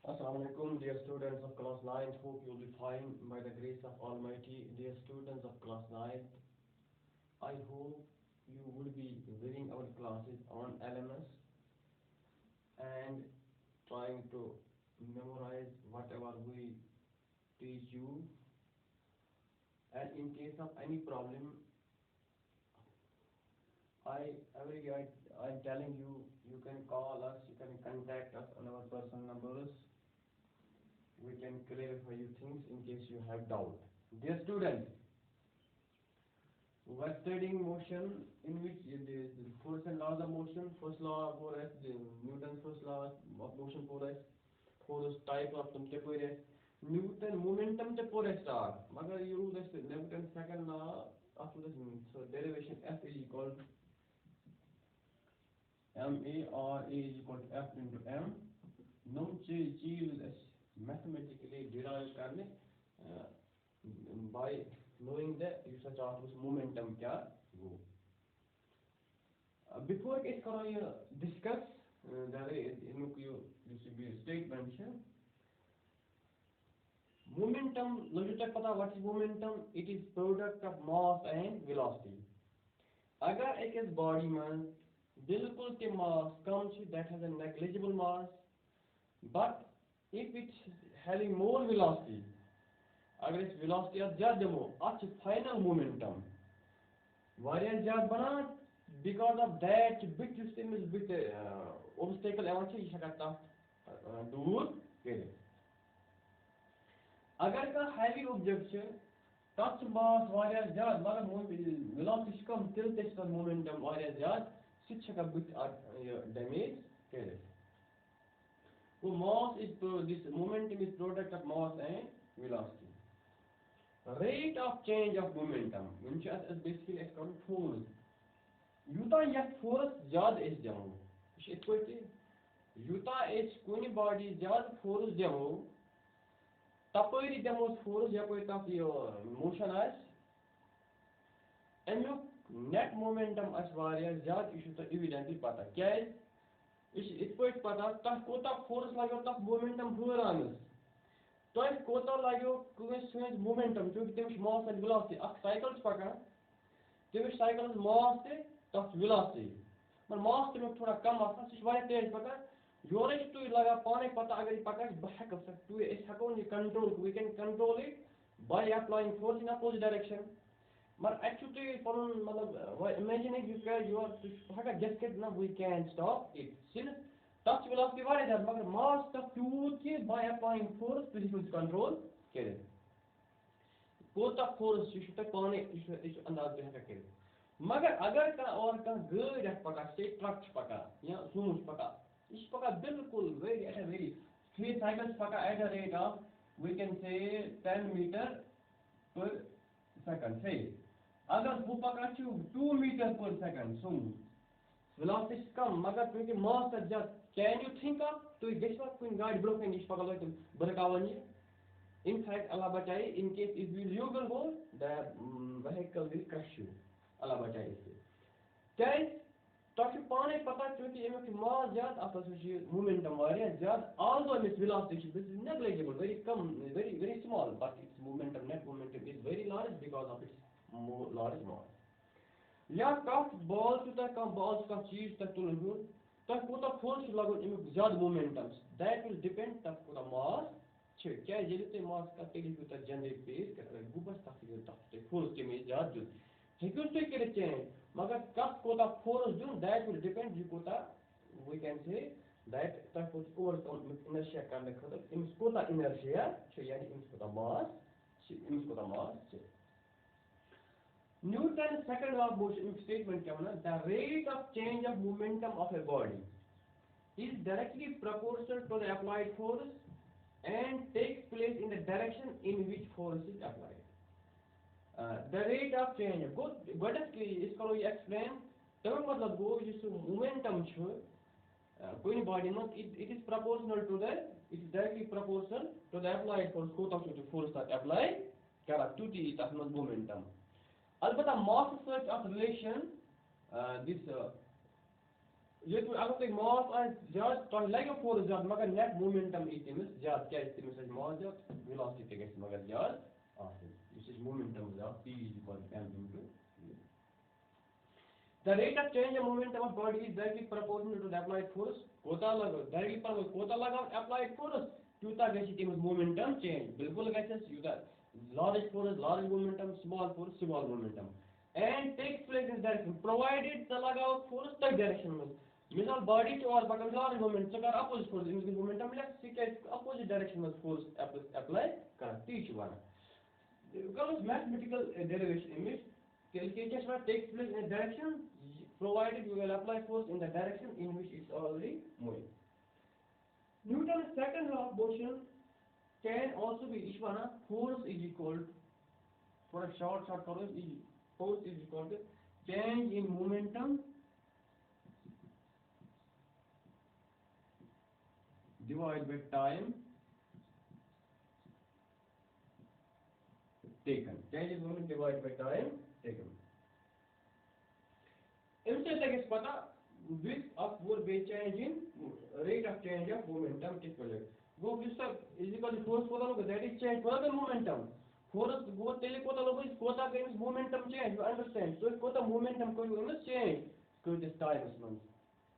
Assalamu alaikum, dear students of class 9. Hope you will be fine by the grace of Almighty. Dear students of class 9, I hope you will be reading our classes on LMS and trying to memorize whatever we teach you. And in case of any problem, I'm telling you, you can call us, you can contact us on our personal numbers. We can clarify you things in case you have doubt. Dear student, we are studying motion in which the force and laws of motion. First law of force, Newton's first law of motion force type of temporary Newton momentum temporary star. Magar you this Newton's second law after this so derivation F is equal to MARA is equal to F into M. Num cheese mathematically derived करने by knowing the such as momentum क्या वो. Before इस करो ये discuss you should be statement है. Momentum मुझे तक पता what is momentum? It is product of mass and velocity. अगर एक इस body में बिल्कुल के mass कम ची that has a negligible mass, but if it's having more velocity, अगर इस velocity ज़्यादा हो, अच्छी final momentum, वारियर ज़्यादा बना, because of that bit system is bit obstacle एवं चीज़ शकता दूर करे. अगर का heavy object है, touch mass वारियर ज़्यादा, मगर velocity कम, tilt इसका momentum वारियर ज़्यादा, सिच शकता bit damage करे. So mass is this momentum is product of mass and velocity. Rate of change of momentum, which is basically called force. Yuta yet force ज़्यादा is जाऊँ. इस कोई yuta is कोई body ज़्यादा force जाऊँ. तपरी जाऊँ force या कोई तप motion as. And you net momentum as वारियर ज़्यादा इशू तो evidently पता क्या है? इस पर पता तब कोता फोर्स लागो तब मोमेंटम हुरानस तो इस कोता लागो कोई मोमेंटम जो कि तेमिश मास एंड वेलोसिटी अक साइकिल्स पका तेमिश साइकिल्स मास ते तब वेलोसिटी पर मास ते थोड़ा कम आसा सिच वाया तेज पका योरे तो लगा पाने पता अगर पका बहक सकते इस हको नि control we can control it by applying force in opposite direction. But actually, for imagine if you are just get now we can stop it. Since touch velocity what is that? But mass stuff to by applying force physical control करे. कोता force you should पाने इस अंदाज में है करे. मगर अगर का और का गाड़ी रख पका से ट्रक पका या सुमो पका इस पका बिल्कुल very at a very 3 cycles पका at a rate of we can say 10 meter per second. Say अगर वो पका 2 meter per second सुन velocity कम मगर क्योंकि mass ज़्यादा can you think of तो ये जैसे कोई गाड़ी ब्लॉक नहीं पका लो तो बरकावनी in fact Allah बचाए in case if you will go the vehicle will crush you Allah बचाए इससे क्या तो कि पाने पता क्योंकि ये में mass ज़्यादा आपस में momentum वाले ज़्यादा although its velocity this is negligible very come very small but its momentum net momentum is very large because of its more large mass. या कफ बॉल तो कम बॉल का चीज तक तो लगो तो कोता फोर्स लगो इमें ज्यादा मोमेंटम्स दैट विल डिपेंड तक कोता मास छ क्या ये ते मास का तेली को तक जनरेट पेस कर गुबस तक ते फोर्स के में ज्यादा जो हेकु तो करे चेंज मगर कफ कोता फोर्स जो दैट विल डिपेंड यू कोता वी कैन से दैट तक को ओवर इनर्शिया करने खतर इमें कोता इनर्शिया छ यानी इमें कोता मास छ. Newton's second law of motion statement the rate of change of momentum of a body is directly proportional to the applied force and takes place in the direction in which force is applied. The rate of change what is इसको ये explain तब मतलब वो जिस momentum छो कोई body में it is proportional to the it is directly proportional to the applied force को तक जो force that apply करा to the that momentum. Albata mass search of relation this ये तो अगर तुम मास आ ज्यादा तो लगे फोर्स ज्यादा मगर नेट मोमेंटम ई तमिस ज्यादा क्या तमिस मास ज्यादा वेलोसिटी गस मगर ज्यादा आसन दिस इज मोमेंटम ज्यादा p is equal to m into v. The rate of change in momentum of body is directly proportional to the applied force. कोता लगा directly proportional कोता लगा applied force त्यूता गसी तमिस momentum change बिल्कुल गसस युता large force large momentum small force small momentum and takes place in direction provided the लगा force तक direction में मिसाल body के और पकड़ large moment से कर opposite force इनकी momentum ले सिके opposite direction में force apply कर तीच वाला because mathematical derivation image calculation takes place in a direction provided you will apply force in the direction in which it's already moving. Newton's second law of motion can also be ishwana force is equal to, for a short force is equal to change in momentum divided by time taken. Change in momentum divided by time taken. इनसे तक इस पता with upward by change in rate of change of momentum equivalent. वो किसका is equal to force कोता लोग that is change कोता का momentum. Force वो तेले कोता लोग इस कोता का इस momentum change you understand. So इस कोता momentum को you must change को this time is month.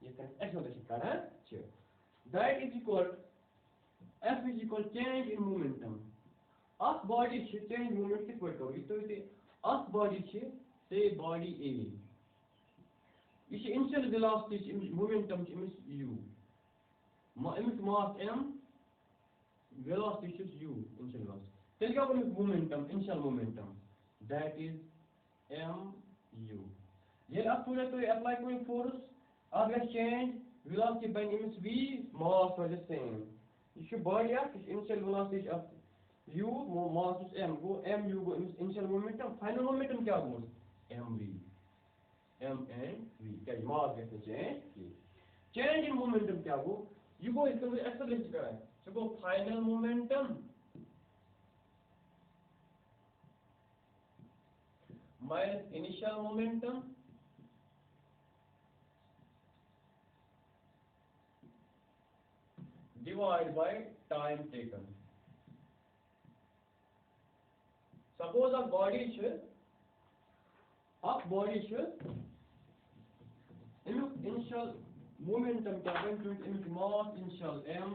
ये kan acceleration का है check. That is equal F is equal change in momentum. Of body should change moment किस पर करो तो इसे of body should say body A. This initial velocity momentum is u. Mass m, velocity is u. Initial velocity. Tell you about momentum, initial momentum. That is mu. Here after that we apply going force. After change, velocity by ms v, mass was the same. If your body up, initial velocity of u, mass is m. Go mu go initial momentum. Final momentum क्या होगा? mv. M and V. क्या मास कैसे change in momentum क्या हो? You go इसको acceleration करा है. So go final momentum minus initial momentum divided by time taken. Suppose a body should initial momentum क्या है इनकी mass initial m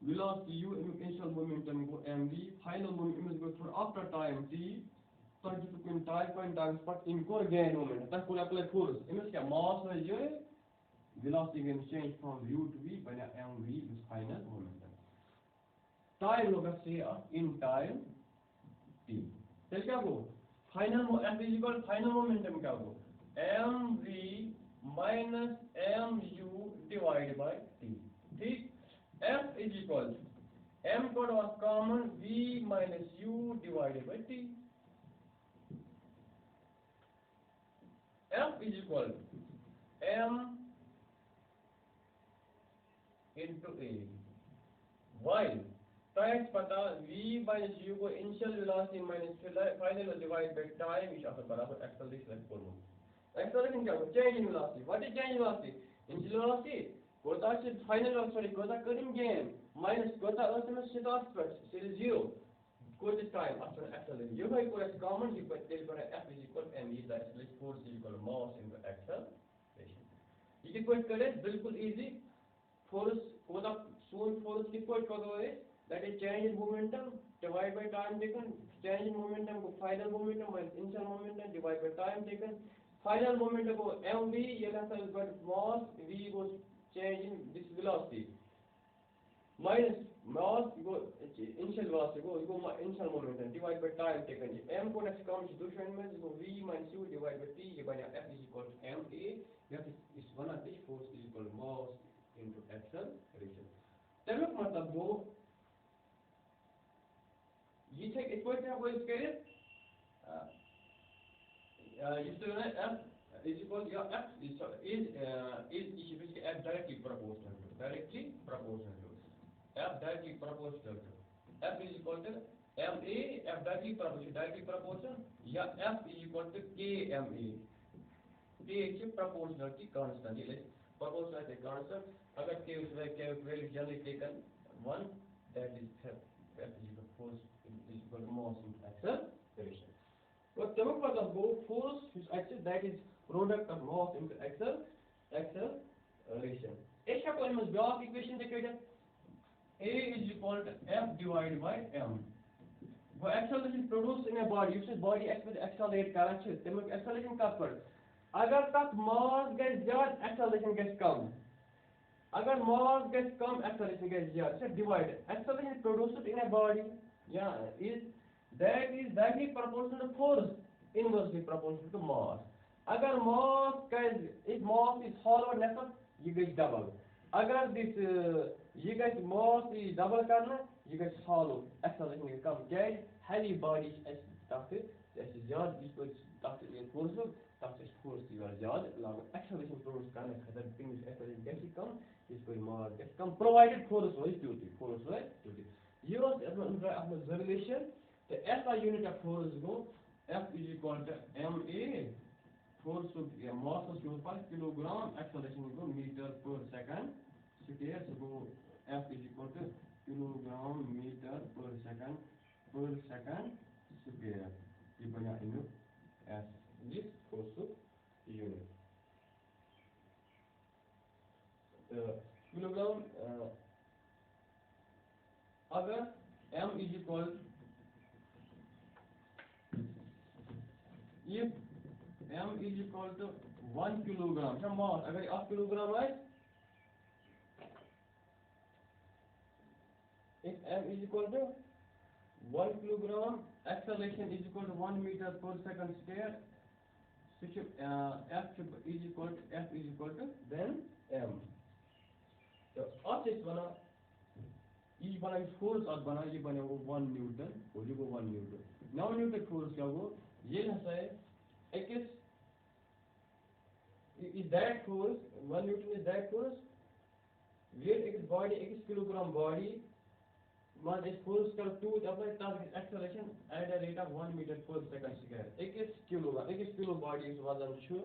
velocity u initial momentum को mv final momentum को for after time t ताकि तो कोई time पर इनको gain momentum ताकि कोई apply force इनमें क्या mass है ये velocity can change from u to v बना mv is final momentum time होगा से in time t तो क्या हो final f is equal final momentum क्या हो mv minus mu divided by t. ठीक f is equal to m code was common v minus u divided by t. f is equal to m into a while times पता v minus u को initial velocity minus final divided by time is also बराबर acceleration formula. Acceleration क्या होगा? Change in velocity. What is change in velocity? Initial velocity कोता से final velocity कोता करें gain minus कोता ultimate start पर से 0 कोता time after acceleration. ये भाई कोई common ये पर तेल पर f is equal to m is the acceleration force is equal to mass into acceleration. ये कोई करे बिल्कुल easy force कोता soon force की कोई करो है that is change in momentum divided by time taken. Change in momentum को final momentum minus initial momentum divided by time taken. Final momentum को mv ये कैसा is but mass v goes change in this velocity minus mass go initial velocity go initial momentum divided by time taken. If m को next comes दूसरे में तो v minus u divided by t ये बना f is equal to ma that is one of this force is equal to mass into acceleration. तब मतलब वो ये थे इस पर क्या वो इसके इससे ना f is equal to f is basically f directly proportional to f directly proportional to f is equal to ma f directly proportional या f is equal to k ma k is proportional की constant Propose as a concept. Agar K is very generally taken one, that is the force is equal to mass into acceleration. So तमिक मतलब गो force is actually that is product of mass into acceleration. एक क्या कोई मस back equation देखिए A is equal to F divided by M. वो acceleration produced in a body, उस body accelerate करा चुके, तमिक acceleration कब पड़? अगर तक mass गए ज़्यादा acceleration गए कम. अगर mass gets कम acceleration gets ज़्यादा, so divided. Acceleration produced in a body, is directly proportional to force, inversely proportional to mass. अगर if mass is hollow नेसर, ये gets double. अगर ये gets mass is double करना, ये gets hollow, acceleration gets कम. क्या heavy body ऐसे ज़्यादा इसको force force acceleration produce करने खतर things acceleration gets कम. इसको मार गया कम provided force was duty ये was अपना relation the SI unit of force go F is equal to MA force of mass of 5 kilogram acceleration go meter per second square so go F is equal to kilogram meter per second square ये बना इन्हें S this force of unit kilogram अगर m is equal if m is equal to 1 kilogram क्या mass अगर 8 kilogram है if m is equal to 1 kilogram acceleration is equal to 1 meter per second square f is equal to then m तो अब इस बना ये बना force और बना ये बने वो 1 न्यूटन और ये वो 1 न्यूटन 9 न्यूटन फोर्स क्या वो ये है एक is that force 1 newton is that force weight एक body एक kilogram body मान इस force का 2 अपना ताकि acceleration at a rate of 1 meter per second square एक kilo body इस वजन छो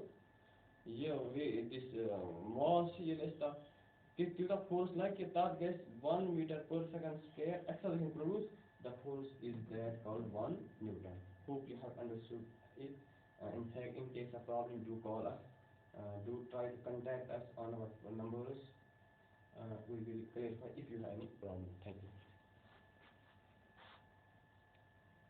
ये this mass ये लेता if the force like that gets 1 meter per second square acceleration produced, the force is that called 1 Newton. Hope you have understood it. In fact, in case of problem, do call us. Do try to contact us on our numbers. We will clarify if you have any problem. Thank you.